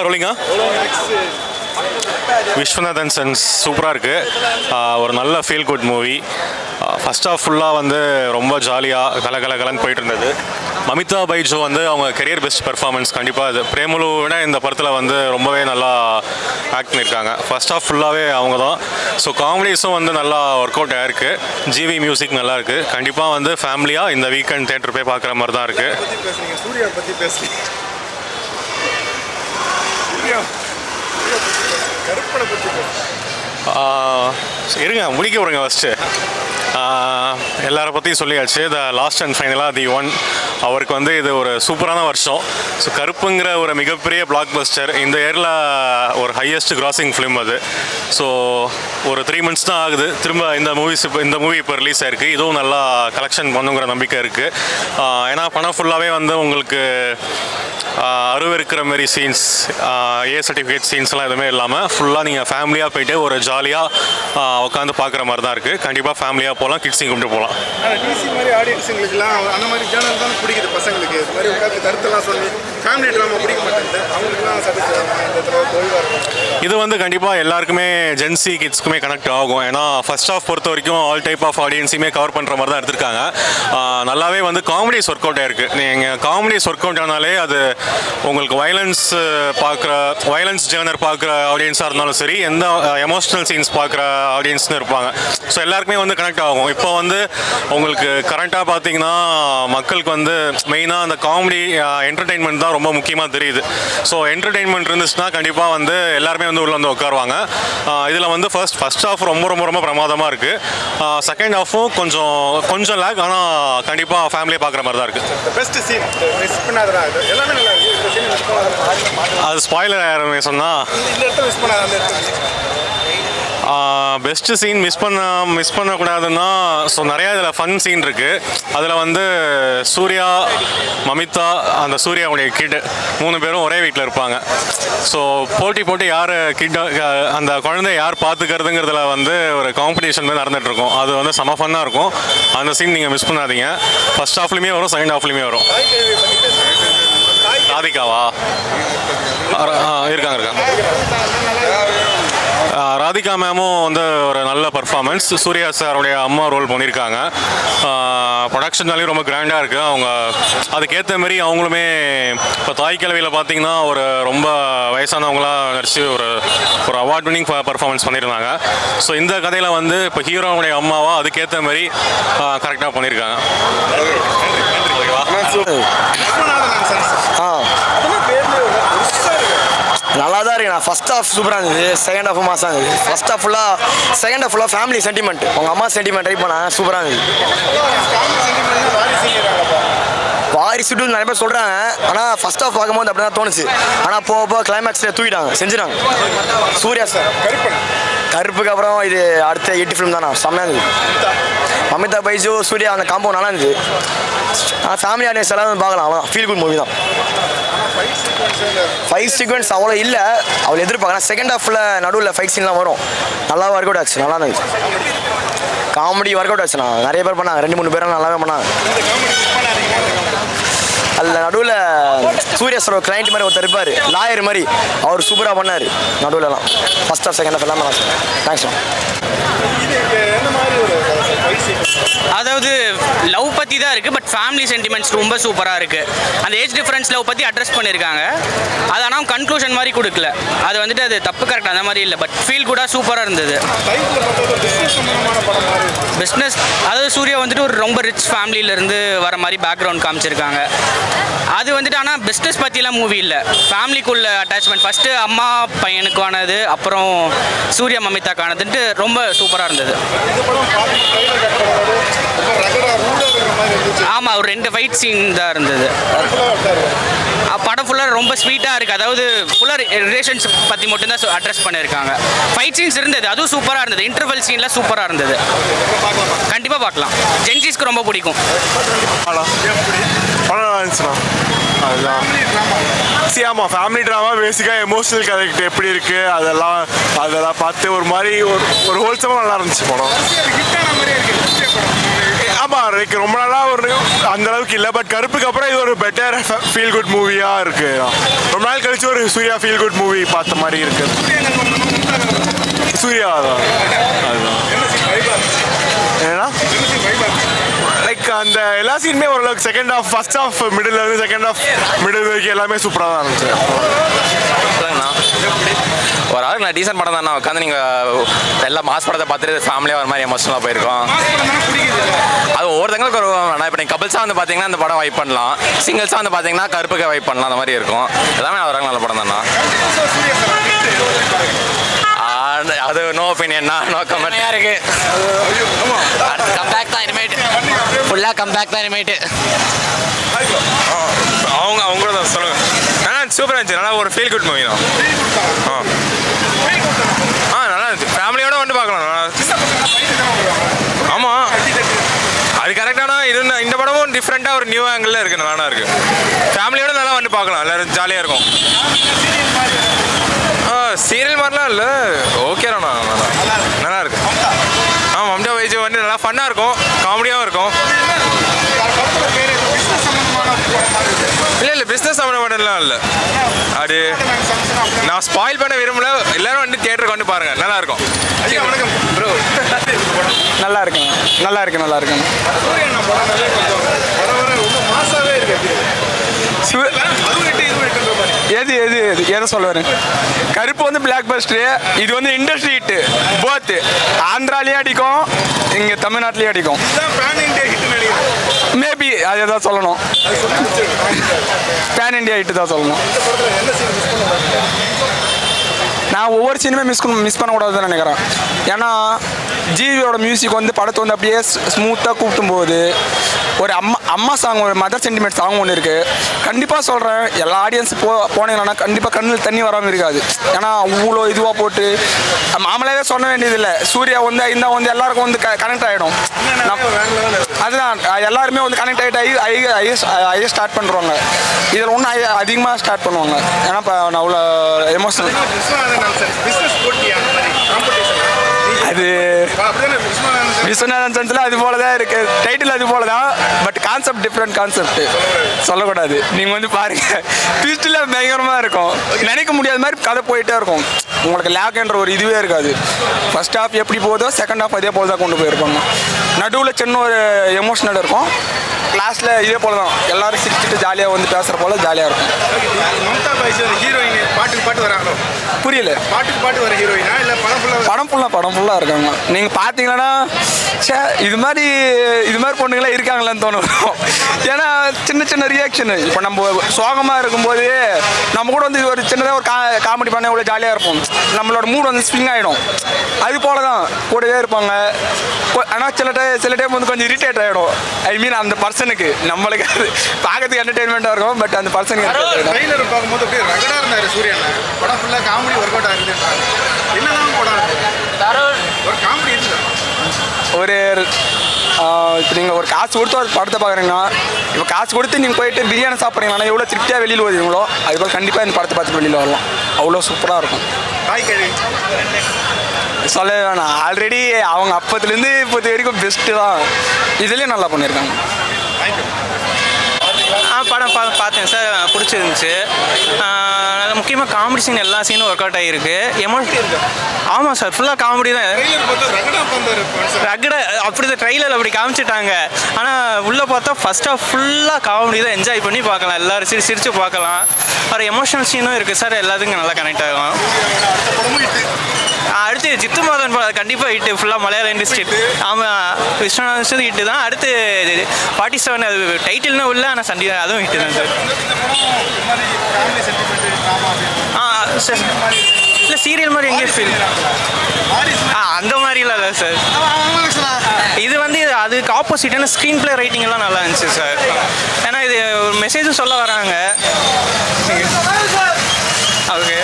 ரோலிங்கா Viswanathan sons சூப்பராக இருக்குது. ஒரு நல்ல feel good movie. First half ஃபுல்லாக வந்து ரொம்ப ஜாலியாக கலகலன்னு போயிட்டு இருந்தது. மமிதா பைஜோ வந்து அவங்க கெரியர் பெஸ்ட் பெர்ஃபார்மன்ஸ் கண்டிப்பாக. அது பிரேமலு விட இந்த படத்தில் வந்து ரொம்பவே நல்லா ஆக்ட் பண்ணியிருக்காங்க. ஃபஸ்ட் ஆஃப் ஃபுல்லாகவே அவங்க தான். ஸோ காமெடிஸும் வந்து நல்லா ஒர்க் அவுட் ஆயிருக்கு. ஜிவி மியூசிக் நல்லா இருக்குது. கண்டிப்பாக வந்து ஃபேமிலியாக இந்த வீக்கெண்ட் தேட்டர் போய் பார்க்குற மாதிரி தான் இருக்குது. இருங்க முடிக்க விடுங்க ஃபஸ்ட்டு. எல்லாரை பற்றியும் சொல்லியாச்சு. த லாஸ்ட் அண்ட் ஃபைனலாக தி ஒன் அவருக்கு வந்து இது ஒரு சூப்பரான வருஷம். ஸோ கருப்புங்கிற ஒரு மிகப்பெரிய பிளாக் பஸ்டர் இந்த இயரில் ஒரு ஹையஸ்ட் கிராசிங் ஃபிலிம் அது. ஸோ ஒரு 3 months தான் ஆகுது திரும்ப இந்த மூவி இப்போ ரிலீஸ் ஆயிருக்கு. இதுவும் நல்லா கலெக்ஷன் பண்ணுங்கிற நம்பிக்கை இருக்குது. ஏன்னா படம் ஃபுல்லாகவே வந்து உங்களுக்கு அருவருக்கிற மாரி சீன்ஸ், சர்டிஃபிகேட் சீன்ஸ்லாம் எதுவுமே இல்லாமல் ஃபுல்லாக நீங்கள் ஃபேமிலியாக போயிட்டு ஒரு ஜாலியாக உட்காந்து பார்க்குற மாதிரி தான் இருக்குது. கண்டிப்பாக ஃபேமிலியாக போகலாம், கிட்ஸையும் கொண்டு போகலாம். டிசி மாதிரி ஆடியன்ஸுங்களுக்குலாம் அந்த மாதிரி ஜேர்னல் தான் பிடிக்குது பசங்களுக்கு. இது மாதிரி உட்காந்து கருத்தெல்லாம் சொல்லி ஃபேமிலி ட்ராமா பிடிக்க மாட்டேங்குது. அவங்களுக்குலாம் இது வந்து கண்டிப்பாக எல்லாருக்குமே ஜென்சி கிட்ஸ்க்குமே கனெக்ட் ஆகும். ஏன்னா ஃபர்ஸ்ட் ஆஃப் பொறுத்த வரைக்கும் ஆல் டைப் ஆஃப் ஆடியன்ஸையுமே கவர் பண்ணுற மாதிரி தான் எடுத்திருக்காங்க. நல்லாவே வந்து காமெடிஸ் ஒர்க் அவுட் ஆயிருக்கு. நீங்கள் காமெடிஸ் ஒர்க் அவுட் ஆனாலே அது உங்களுக்கு வயலன்ஸ் ஜேர்னர் பார்க்குற ஆடியன்ஸாக இருந்தாலும் சரி, எந்த எமோஷ்னல் சீன்ஸ் பார்க்குற ஆடியன்ஸ்னு இருப்பாங்க. ஸோ எல்லாருக்குமே வந்து கனெக்ட் ஆகும். இப்போ வந்து உங்களுக்கு கரண்ட்டாக பார்த்தீங்கன்னா மக்களுக்கு வந்து மெயினாக அந்த காமெடி என்டர்டெயின்மெண்ட் தான் ரொம்ப முக்கியமாக தெரியுது. ஸோ என்டர்டெயின்மெண்ட் இருந்துச்சுன்னா கண்டிப்பாக வந்து எல்லாருமே வந்து உள்ள வந்து உட்காருவாங்க. இதில் வந்து ஃபர்ஸ்ட் ஹாஃப் ரொம்ப பிரமாதமாக இருக்குது. செகண்ட் ஹாஃபும் கொஞ்சம் லேக், ஆனால் கண்டிப்பாக ஃபேமிலியை பார்க்குற மாதிரி தான் இருக்குது. பெஸ்ட் சீன் மிஸ் பண்ணாதடா எல்லாமே நல்லா இருக்கு. அது ஸ்பாயிலர் யாருமே சொன்னால் பெஸ்ட்டு சீன் மிஸ் பண்ணக்கூடாதுன்னா, ஸோ நிறையா இதில் ஃபன் சீன் இருக்குது. அதில் வந்து சூர்யா, மமிதா, அந்த சூர்யாவுடைய கிட் 3 பேரும் ஒரே வீட்டில் இருப்பாங்க. ஸோ போட்டி யார் அந்த குழந்தைய யார் பார்த்துக்கிறதுங்கிறதுல வந்து ஒரு காம்படிஷன் மாதிரி நடந்துகிட்ருக்கும். அது வந்து செம ஃபன்னாக இருக்கும். அந்த சீன் நீங்கள் மிஸ் பண்ணாதீங்க. ஃபர்ஸ்ட் ஹாஃப்லேயுமே வரும், செகண்ட் ஹாஃப்லேயுமே வரும். ராதிகாவா இருக்காங்க. ராதிகா மேமும் வந்து ஒரு நல்ல பர்ஃபார்மன்ஸ். சூர்யா சாருடைய அம்மா ரோல் பண்ணியிருக்காங்க. ப்ரொடக்ஷன்னாலேயும் ரொம்ப கிராண்டாக இருக்குது. அவங்க அதுக்கேற்ற மாரி அவங்களுமே இப்போ தாய் கிழவியில் பார்த்தீங்கன்னா ஒரு ரொம்ப வயசானவங்களாக நடிச்சு ஒரு அவார்ட் வின்னிங் பர்ஃபார்மன்ஸ் பண்ணியிருந்தாங்க. ஸோ இந்த கதையில் வந்து இப்போ ஹீரோவுடைய அம்மாவா அதுக்கேற்ற மாதிரி கரெக்டாக பண்ணியிருக்காங்க. நல்லா தான் இருக்கு. நான் ஃபர்ஸ்ட் ஹாஃப் சூப்பராக இருந்தது, செகண்ட் ஹாஃப் மாசாக இருந்தது. செகண்ட் ஹாஃப் ஃபுல்லாக ஃபேமிலி சென்டிமெண்ட், உங்கள் அம்மா சென்டிமெண்ட் ட்ரை பண்ணாங்க, சூப்பராக இருந்தது. வாரிசுட்டு நிறைய பேர் சொல்கிறாங்க, ஆனால் ஃபர்ஸ்ட் ஹாஃப் பார்க்கும்போது அப்படி தான் தோணுச்சு. ஆனால் போக கிளைமேக்ஸில் தூக்கிட்டாங்க, செஞ்சுட்டாங்க. சூர்யா சார் கருப்புக்கு அப்புறம் இது அடுத்த 8 ஃபிலிம் தானே, செம்மையாக இருந்தது. மமிதா பைஜோ, சூர்யா அந்த காம்போ நல்லா இருந்தது. ஆனால் ஃபேமிலி ஆடியன்ஸ் எல்லாம் பார்க்கலாம், அவ்வளோதான். ஃபீல் குட் மூவி தான். ஃபைட் சீக்வன்ஸ் அவ்வளோ இல்லை, அவ்வளோ எதிர்பார்க்கலாம். செகண்ட் ஹாஃபில் நடுவில் ஃபைட் சீன்லாம் வரும், நல்லா ஒர்க் அவுட் ஆச்சு, நல்லா இருந்துச்சு. காமெடி ஒர்க் அவுட் ஆச்சுண்ணா, நிறைய பேர் பண்ணாங்க, 2-3 பேரும் நல்லாவே பண்ணாங்க. அதில் நடுவில் சூர்யா சார் கிளைண்ட் மாதிரி ஒருத்தர் இருப்பார், லாயர் மாதிரி, அவர் சூப்பராக பண்ணார் நடுவில்லாம். ஃபர்ஸ்ட் ஹாஃப் செகண்ட் ஹாஃப் எல்லாம் நல்லா. தேங்க்ஸ். அதாவது லவ் பற்றி தான் இருக்குது, பட் ஃபேமிலி சென்டிமெண்ட்ஸ் ரொம்ப சூப்பராக இருக்குது. அந்த ஏஜ் டிஃப்ரென்ஸ் லவ் பற்றி அட்ரஸ் பண்ணியிருக்காங்க. அது ஆனால் கன்க்ளூஷன் மாதிரி கொடுக்கல. அது வந்துட்டு அது தப்பு கரெக்ட் அந்த மாதிரி இல்லை, பட் ஃபீல் கூட சூப்பராக இருந்தது. பிஸ்னஸ், அதாவது சூர்யா வந்துட்டு ஒரு ரொம்ப ரிச் ஃபேமிலியிலேருந்து வர மாதிரி பேக்ரவுண்ட் காமிச்சிருக்காங்க. அது வந்துட்டு ஆனால் பிஸ்னஸ் பற்றிலாம் மூவி இல்லை, ஃபேமிலிக்குள்ள அட்டாச்மெண்ட். ஃபஸ்ட்டு அம்மா பையனுக்கானது, அப்புறம் சூர்யா மமிதாக்கானதுன்ட்டு ரொம்ப சூப்பராக இருந்தது. ஆமாம், ஒரு 2 ஃபைட் சீன் தான் இருந்தது. படம் ஃபுல்லாக ரொம்ப ஸ்வீட்டாக இருக்குது. அதாவது ஃபுல்லாக ரிலேஷன்ஷிப் பற்றி மட்டும்தான் அட்ரஸ் பண்ணியிருக்காங்க. ஃபைட் சீன்ஸ் இருந்தது, அதுவும் சூப்பராக இருந்தது. இன்டர்வல் சீன்லாம் சூப்பராக இருந்தது. கண்டிப்பாக பார்க்கலாம், ஜென்சிஸ்க்கு ரொம்ப பிடிக்கும். அதுதான் ஆமாம், ஃபேமிலி ட்ராமா பேசிக்காக எமோஷனல் கரெக்ட் எப்படி இருக்குது அதெல்லாம் பார்த்து ஒரு மாதிரி ஒரு ஹோல்சமாக நல்லா இருந்துச்சு படம். ஆமாம் லைக் ரொம்ப நாளாக ஒரு அந்த அளவுக்கு இல்லை. பட் கருப்புக்கு அப்புறம் இது ஒரு பெட்டர் ஃபீல் குட் மூவியாக இருக்கு. ரொம்ப நாள் கழிச்சு ஒரு சூர்யா ஃபீல் குட் மூவி பார்த்த மாதிரி இருக்கு. சூர்யா தான் அதுதான் ஏன்னா லைக் அந்த எல்லா சீனுமே ஓரளவுக்கு second half first half middle இருந்து செகண்ட் ஹாஃப் மிடில் வரைக்கும் எல்லாமே சூப்பராக தான் இருந்துச்சு. ஒரு ஆளுக்கு நான் டீசன்ட் படம் தானே உட்காந்து நீங்கள் எல்லா மாஸ் படத்தை பார்த்துட்டு ஃபேமிலியாக ஒரு மாதிரி எமோஷனலாக போயிருக்கோம். அது ஒவ்வொருத்தங்களுக்கு ஒரு நான் இப்போ நீங்கள் கபிள்ஸாக வந்து பார்த்தீங்கன்னா அந்த படம் வைப் பண்ணலாம், சிங்கிள்ஸாக வந்து பார்த்தீங்கன்னா கருப்புக்கு வைப் பண்ணலாம், அந்த மாதிரி இருக்கும். எல்லாமே ஒரு நல்ல படம் தானே. அது நோ ஒப்பீனியன், நோ கமெண்ட் இருக்கு. கம்பேக் தான் இனிமேட்டு, ஃபுல்லாக கம்பேக் தான் இனிமேட்டு. அவங்க கூட தான் சொல்லுங்கள். ஆனால் சூப்பராக இருந்துச்சு, நல்லா ஒரு ஃபீல் குட் மூவி தான். நல்லா இருந்துச்சு, ஃபேமிலியோட வந்து பார்க்கலாம். ஆமாம் அது கரெக்டான இது. இந்த படமும் டிஃப்ரெண்ட்டாக ஒரு நியூ ஆங்கிளில் இருக்குது, நல்லா இருக்குது. ஃபேமிலியோட நல்லா வந்து பார்க்கலாம், எல்லோரும் ஜாலியாக இருக்கும். சீரியல் மாதிரிலாம் இல்லை, ஓகேண்ணா, நல்லா இருக்கு. மம்தா வைஜ் வந்து நல்லா ஃபன்னாக இருக்கும், காமெடியாகவும் இருக்கும். இல்லை பிஸ்னஸ் சம்மந்தப்பட்டலாம் இல்லை. அது நான் ஸ்பாயில் பண்ண விரும்பல, எல்லாரும் வந்து தியேட்டருக்கு வந்து பாருங்க, நல்லா இருக்கும். ப்ரோ நல்லா இருக்குங்க, நல்லா இருக்கு, நல்லா இருக்குங்க. எது எது எது எதை சொல்லுவாரு? கருப்பு வந்து பிளாக் பஸ்டரு, இது வந்து இண்டஸ்ட்ரி ஹிட்டு. போத்து ஆந்திராலேயும் அடிக்கும், இங்கே தமிழ்நாட்டிலையும் அடிக்கும். மேபி அதை தான் சொல்லணும், பேன் இண்டியா ஹிட்டு தான் சொல்லணும். நான் ஒவ்வொரு சீனுமே மிஸ் பண்ணக்கூடாதுன்னு நினைக்கிறேன். ஏன்னா ஜிவியோட மியூசிக் வந்து படத்தை வந்து அப்படியே ஸ்மூத்தாக கூப்பிடும்போது ஒரு அம்மா சாங், ஒரு மதர் சென்டிமெண்ட் சாங் ஒன்று இருக்குது. கண்டிப்பாக சொல்கிறேன், எல்லா ஆடியன்ஸ் போனீங்கன்னா கண்டிப்பாக கண்ணில் தண்ணி வராமல் இருக்காது. ஏன்னா அவ்வளோ இதுவாக போட்டு மாமலாவே சொல்ல வேண்டியதில்லை. சூர்யா வந்து இந்த வந்து எல்லாருக்கும் வந்து கனெக்ட் ஆகிடும். அதுதான் எல்லாருமே வந்து கனெக்ட் ஆகிட்டு ஐய ஸ்டார்ட் பண்ணுறாங்க. இதில் ஒன்றும் அதிகமாக ஸ்டார்ட் பண்ணுவாங்க. ஏன்னா இப்போ நான் அவ்வளோ எமோஷனல். அது விஸ்வநாதன் சன்ஸில் அது போல தான் இருக்குது, டைட்டில் அது போல தான். பட் கான்செப்ட் டிஃப்ரெண்ட் கான்செப்ட், சொல்லக்கூடாது. நீங்கள் வந்து பாருங்கள், ட்விஸ்ட்டில் பயங்கரமாக இருக்கும். நினைக்க முடியாத மாதிரி கதை போயிட்டே இருக்கும். உங்களுக்கு லேக்ன்ற ஒரு இதுவே இருக்காது. ஃபர்ஸ்ட் ஹாஃப் எப்படி போதோ செகண்ட் ஹாஃப் அதே போல் தான் கொண்டு போயிருப்பாங்க. நடுவில் சின்ன ஒரு எமோஷனல் இருக்கும். கிளாஸில் இதே போல் தான் எல்லோரும் சிரிச்சுட்டு ஜாலியாக வந்து பேசுகிற போல் ஜாலியாக இருக்கும். மம்தா பாய்ஸ் ஹீரோயின் பாட்டுக்கு பாட்டு வராங்க. புரியல, பாட்டுக்கு பாட்டு வர ஹீரோயினா இல்லை படம் ஃபுல்லாக இருக்காங்க. நீங்கள் பார்த்தீங்கன்னா இது மாதிரி பொண்ணுங்களாம் இருக்காங்களான்னு தோணும். ஏன்னா சின்ன சின்ன ரியாக்ஷனு, இப்போ நம்ம சோகமாக இருக்கும்போது நம்ம கூட வந்து ஒரு சின்னதாக ஒரு காமெடி பண்ண இவ்வளோ ஜாலியாக இருப்போம். நம்மளோட மூட் வந்து ஸ்விங் ஆகிடும். அது போல தான் கூடவே இருப்பாங்க. ஆனால் சில டைம் வந்து கொஞ்சம் இரிட்டேட் ஆகிடும். ஐ மீன் அந்த பர்சனுக்கு, நம்மளுக்கு அது பார்க்கறதுக்கு என்டர்டெயின்மெண்ட்டாக இருக்கும். பட் அந்த பர்சனுக்கு ட்ரெய்லர் பார்க்கும்போது அப்படியே ரகடாக இருந்தார் சூரியன். படம் ஃபுல்லாக காமெடி ஒர்க் அவுட் ஆகுதுன்றாங்க. என்னதான் படம் ஒரு காமெடி இருக்குது. ஒரு இப்போ நீங்கள் ஒரு காசு கொடுத்து ஒரு படத்தை பார்க்குறீங்கன்னா, இப்போ காசு கொடுத்து நீங்கள் போயிட்டு பிரியாணி சாப்பிட்றீங்கன்னா எவ்வளோ திருப்தியாக வெளியில் வருவீங்களோ அதுபோல் கண்டிப்பாக இந்த படத்தை பார்த்துட்டு வெளியில் வரலாம். அவ்வளோ சூப்பராக இருக்கும். சொல்ல வேணாம், ஆல்ரெடி அவங்க அப்பத்துலேருந்து இப்போது வரைக்கும் பெஸ்ட்டு தான். இதுலேயும் நல்லா பண்ணியிருக்காங்க. படம் பார்த்தேன் சார், பிடிச்சிருந்துச்சு. முக்கியமாக காமெடி சீன் எல்லா சீனும் ஒர்க் அவுட் ஆகிருக்கு. ஆமாம் சார், ஃபுல்லாக காமெடி தான். ரகடை அப்படி தான் ட்ரெய்லர் அப்படி காமிச்சிட்டாங்க. ஆனால் உள்ளே பார்த்தா ஃபர்ஸ்ட் ஆஃப் ஃபுல்லாக காமெடி தான், என்ஜாய் பண்ணி பார்க்கலாம், எல்லோரும் சிரித்து பார்க்கலாம். ஒரு எமோஷனல் சீனும் இருக்குது சார், எல்லாத்துக்கும் நல்லா கனெக்ட் ஆகும். அடுத்து ஜித்து மோகன் படம் கண்டிப்பாக ஹிட்டு, ஃபுல்லாக மலையாள இண்டஸ்ட்ரி. ஆமாம், விஸ்வநாதன் ஹிட்டு தான். அடுத்து 47 அது டைட்டில்னு உள்ள, ஆனால் சண்டே அதுவும் ஹிட்டு தான் சார். சார் இல்லை சீரியல் மாதிரி எங்கேயும் ஃபீல் அந்த மாதிரிலாம் இல்லை சார். இது வந்து அதுக்கு ஆப்போசிட்டான ஸ்க்ரீன் பிளே ரைட்டிங் எல்லாம் நல்லா இருந்துச்சு சார். ஏன்னா இது ஒரு மெசேஜும் சொல்ல வராங்க. ஓகே,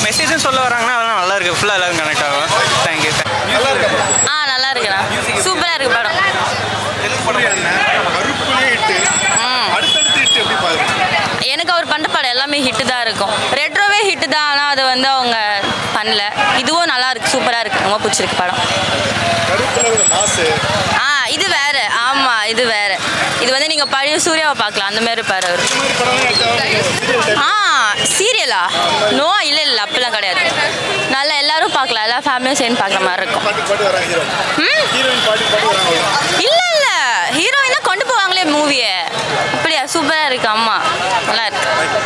மெசேஜும் சொல்ல வராங்கன்னா அதெல்லாம் நல்லா இருக்குது, ஃபுல்லாக எல்லாரும் கனெக்ட் ஆகும். தேங்க்யூ. நல்லா இருக்குண்ணா, சூப்பராக இருக்குது படம். எனக்கு அவர் பண்ணுற படம் எல்லாமே ஹிட்டு தான் இருக்கும். ரெட்ரோவே ஹிட்டு தான், ஆனால் அதை வந்து அவங்க பண்ணல. இதுவும் நல்லா இருக்கு, சூப்பராக இருக்குது, ரொம்ப பிடிச்சிருக்கு படம். இது வேற. ஆமா இது வேற. இது வந்து நீங்க பழைய சூர்யாவை பார்க்கலாம் அந்த மாதிரி இருப்பாரு அவர். சீரியலா? நோ, இல்லை இல்லை அப்படிலாம் கிடையாது. நல்லா எல்லாரும் பார்க்கலாம், எல்லா ஃபேமிலியும் சேர்ந்து பார்க்குற மாதிரி இருக்கும். இல்லை இல்லை, ஹீரோயினா கொண்டு போவாங்களே மூவியை. அப்படியா? சூப்பராக இருக்கு. அம்மா நல்லா இருக்கு.